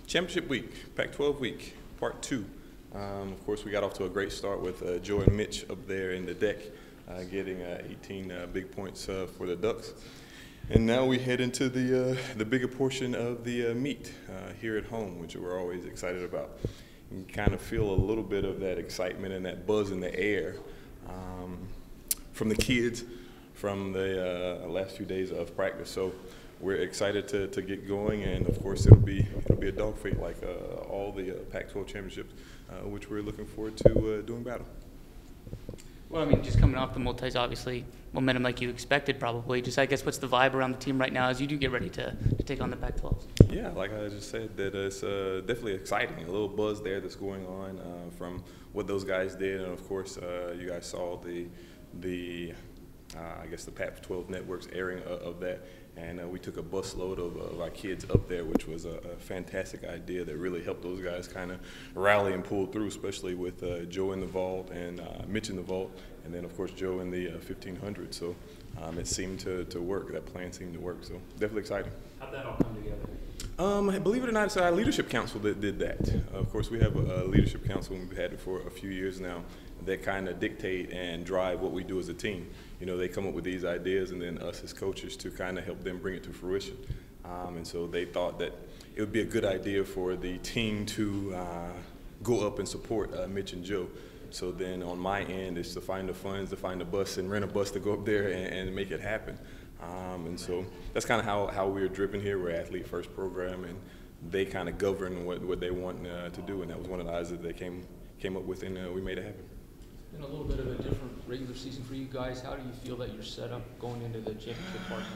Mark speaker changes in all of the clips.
Speaker 1: Championship week, Pac-12 week, part two. Of course, we got off to a great start with Joe and Mitch up there in the deck, getting 18 big points for the Ducks. And now we head into the bigger portion of the meet here at home, which we're always excited about. You can kind of feel a little bit of that excitement and that buzz in the air from the kids from the last few days of practice. So we're excited to get going, and of course it'll be a dogfight like all the Pac-12 championships, which we're looking forward to doing battle.
Speaker 2: Well, I mean, just coming off the multis, obviously momentum like you expected, probably. Just I guess what's the vibe around the team right now as you do get ready to take on the Pac-12s?
Speaker 1: Yeah, like I just said, that it's definitely exciting. A little buzz there that's going on from what those guys did, and of course you guys saw I guess the Pac-12 network's airing of that, and we took a busload of our kids up there, which was a fantastic idea that really helped those guys kind of rally and pull through, especially with Joe in the vault and Mitch in the vault, and then of course Joe in the 1500. So it seemed to work. That plan seemed to work. So definitely exciting.
Speaker 2: How'd that all come together?
Speaker 1: Believe it or not, it's our leadership council that did that. Of course, we have a leadership council, and we've had it for a few years now, that kind of dictate and drive what we do as a team. You know, they come up with these ideas, and then us as coaches to kind of help them bring it to fruition. And so they thought that it would be a good idea for the team to go up and support Mitch and Joe. So then on my end is to find the funds, to find a bus and rent a bus to go up there and make it happen. And so that's kind of how we're driven here. We're athlete first program, and they kind of govern what they want to do, and that was one of the ideas that they came up with, and we made it happen.
Speaker 3: It's been a little bit of a different regular season for you guys. How do you feel that you're set up going into the championship part now?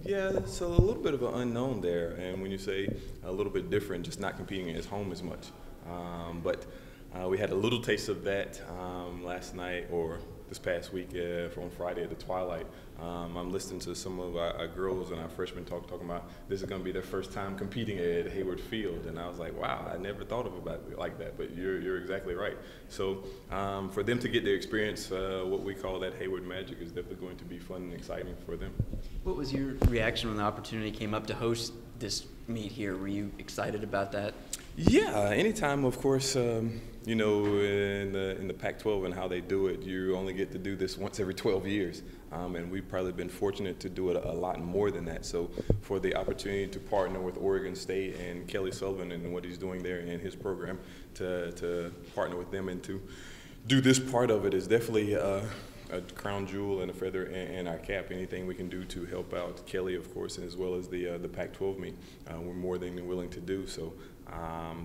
Speaker 1: Yeah, so a little bit of an unknown there, and when you say a little bit different, just not competing at home as much. But we had a little taste of that last night or this past week on Friday at the Twilight. I'm listening to some of our girls and our freshmen talking about this is going to be their first time competing at Hayward Field, and I was like, wow, I never thought of it like that, but you're exactly right. So for them to get their experience, what we call that Hayward Magic, is definitely going to be fun and exciting for them.
Speaker 4: What was your reaction when the opportunity came up to host this meet here? Were you excited about that?
Speaker 1: Yeah, anytime, of course, you know, in the Pac-12 and how they do it, you only get to do this once every 12 years. And we've probably been fortunate to do it a lot more than that. So for the opportunity to partner with Oregon State and Kelly Sullivan and what he's doing there in his program, to partner with them and to do this part of it is definitely a crown jewel and a feather in our cap. Anything we can do to help out Kelly, of course, as well as the Pac-12 meet, we're more than willing to do. So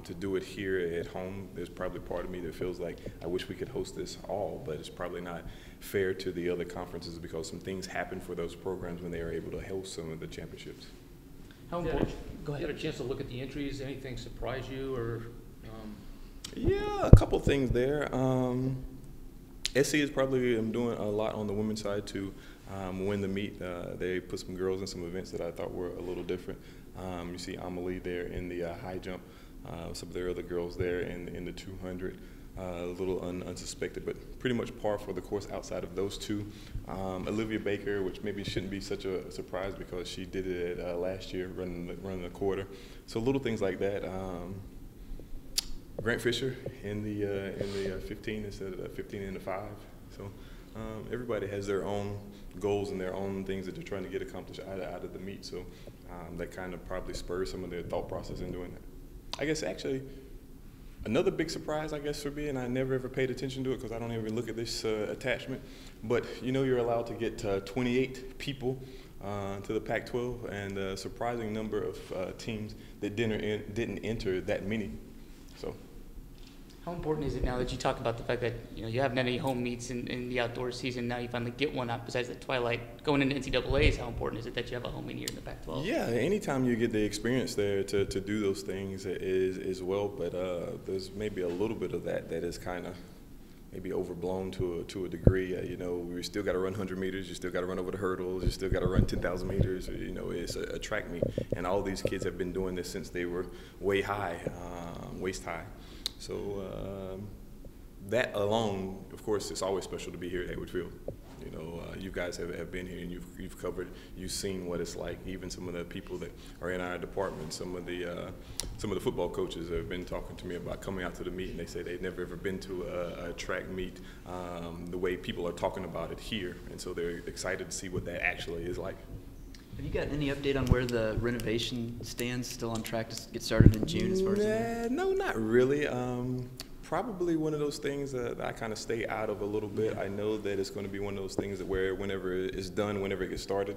Speaker 1: to do it here at home, there's probably part of me that feels like I wish we could host this all, but it's probably not fair to the other conferences because some things happen for those programs when they are able to host some of the championships.
Speaker 3: How important? Go ahead. You had a chance to look at the entries. Anything surprise you or?
Speaker 1: Yeah, a couple things there. SC is probably doing a lot on the women's side to win the meet. They put some girls in some events that I thought were a little different. You see Amelie there in the high jump, some of their other girls there in the 200. A little unsuspected, but pretty much par for the course outside of those two. Olivia Baker, which maybe shouldn't be such a surprise because she did it last year, running the quarter. So little things like that. Grant Fisher in the 15 instead of the 15 in the 5. So everybody has their own goals and their own things that they're trying to get accomplished out of the meet. So that kind of probably spurs some of their thought process in doing that. I guess actually another big surprise, I guess, for me, and I never ever paid attention to it because I don't even look at this attachment, but you know you're allowed to get 28 people to the Pac-12, and a surprising number of teams that didn't enter that many. So.
Speaker 2: How important is it now that you talk about the fact that you haven't had any home meets in the outdoor season? Now you finally get one out besides the Twilight. Going into NCAAs, how important is it that you have a home meet here in the Pac-12?
Speaker 1: Yeah, anytime you get the experience there to do those things is well, but there's maybe a little bit of that is kind of maybe overblown to a degree. You know, we still got to run 100 meters. You still got to run over the hurdles. You still got to run 10,000 meters. You know, it's a track meet, and all these kids have been doing this since they were waist high. So that alone, of course, it's always special to be here at Hayward Field. You know, you guys have been here and you've covered, you've seen what it's like. Even some of the people that are in our department, some of the football coaches have been talking to me about coming out to the meet, and they say they've never ever been to a track meet the way people are talking about it here, and so they're excited to see what that actually is like.
Speaker 4: Have you got any update on where the renovation stands? Still on track to get started in June, as far as you know?
Speaker 1: No, not really. Probably one of those things that I kind of stay out of a little bit. I know that it's going to be one of those things that where whenever it's done, whenever it gets started,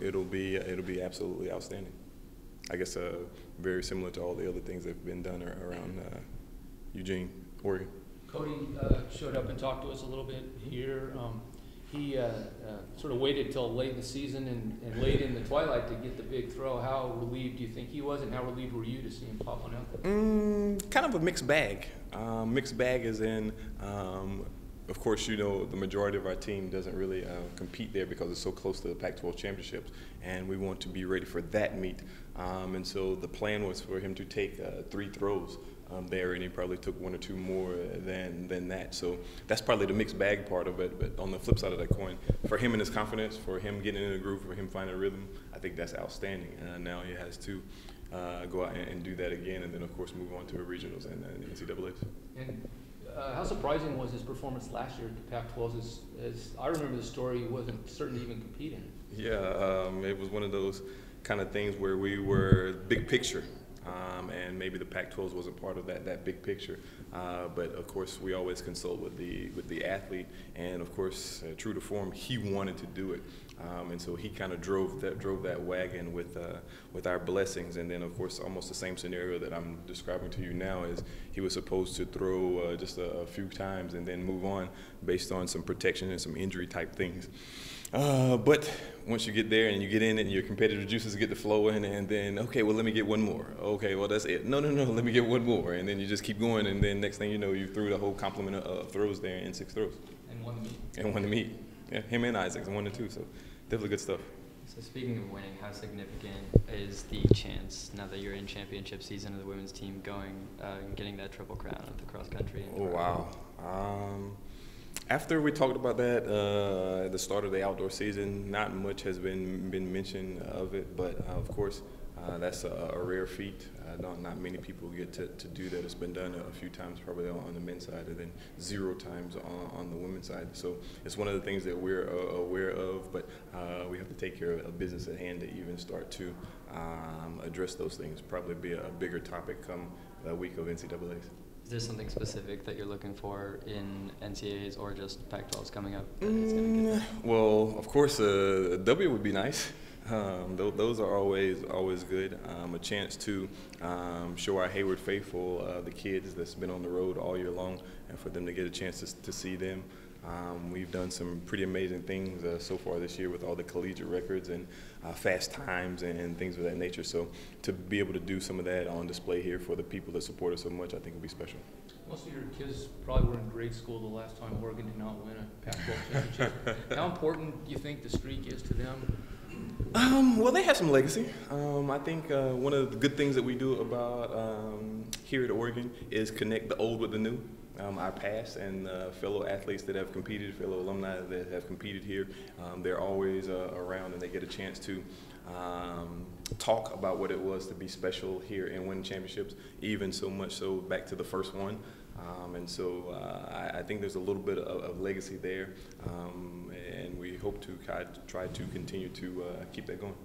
Speaker 1: it'll be absolutely outstanding. I guess very similar to all the other things that have been done around Eugene, Oregon.
Speaker 3: Cody showed up and talked to us a little bit here. He sort of waited till late in the season and late in the twilight to get the big throw. How relieved do you think he was, and how relieved were you to see him pop one out there?
Speaker 1: Kind of a mixed bag. Mixed bag is in, of course, you know, the majority of our team doesn't really compete there because it's so close to the Pac-12 championships, and we want to be ready for that meet. And so the plan was for him to take 3 throws there, and he probably took 1 or 2 more than that. So that's probably the mixed bag part of it. But on the flip side of that coin, for him and his confidence, for him getting in the groove, for him finding a rhythm, I think that's outstanding. Now he has to go out and do that again, and then of course move on to regionals and the NCAA's.
Speaker 3: And how surprising was his performance last year at the Pac-12? As I remember the story, he wasn't certain to even compete in it.
Speaker 1: Yeah, it was one of those kind of things where we were big picture. And maybe the Pac-12 wasn't part of that big picture, but of course we always consult with the athlete, and of course true to form, he wanted to do it, and so he kind of drove that wagon with our blessings. And then of course almost the same scenario that I'm describing to you now is he was supposed to throw just a few times and then move on based on some protection and some injury type things. But once you get there and you get in it and your competitive juices get to flowing, and then, okay, well, let me get one more. Okay, well, that's it. No, let me get one more. And then you just keep going, and then next thing you know, you threw the whole complement of throws there in 6 throws.
Speaker 3: And won the meet.
Speaker 1: And won the meet. Yeah, him and Isaacs, 1 and 2, so definitely good stuff.
Speaker 5: So speaking of winning, how significant is the chance, now that you're in championship season of the women's team, going and getting that triple crown at the cross country?
Speaker 1: Oh, wow. After we talked about that at the start of the outdoor season, not much has been mentioned of it, but of course that's a rare feat. Not many people get to do that. It's been done a few times probably on the men's side, and then 0 times on the women's side. So it's one of the things that we're aware of, but we have to take care of business at hand to even start to address those things. Probably be a bigger topic come the week of NCAA's.
Speaker 5: Is there something specific that you're looking for in NCAAs or just Pac-12s coming up that it's going to get there?
Speaker 1: Well, of course, a W would be nice. Those are always good. A chance to show our Hayward faithful, the kids that's been on the road all year long, and for them to get a chance to see them. We've done some pretty amazing things so far this year with all the collegiate records and fast times and things of that nature. So to be able to do some of that on display here for the people that support us so much, I think will be special.
Speaker 3: Most of your kids probably were in grade school the last time Oregon did not win a Pac-12 championship. How important do you think the streak is to them?
Speaker 1: Well, they have some legacy. I think one of the good things that we do about here at Oregon is connect the old with the new. Our past and fellow athletes that have competed, fellow alumni that have competed here, they're always around, and they get a chance to talk about what it was to be special here and win championships, even so much so back to the first one. And so I think there's a little bit of legacy there, and we hope to try to continue to keep that going.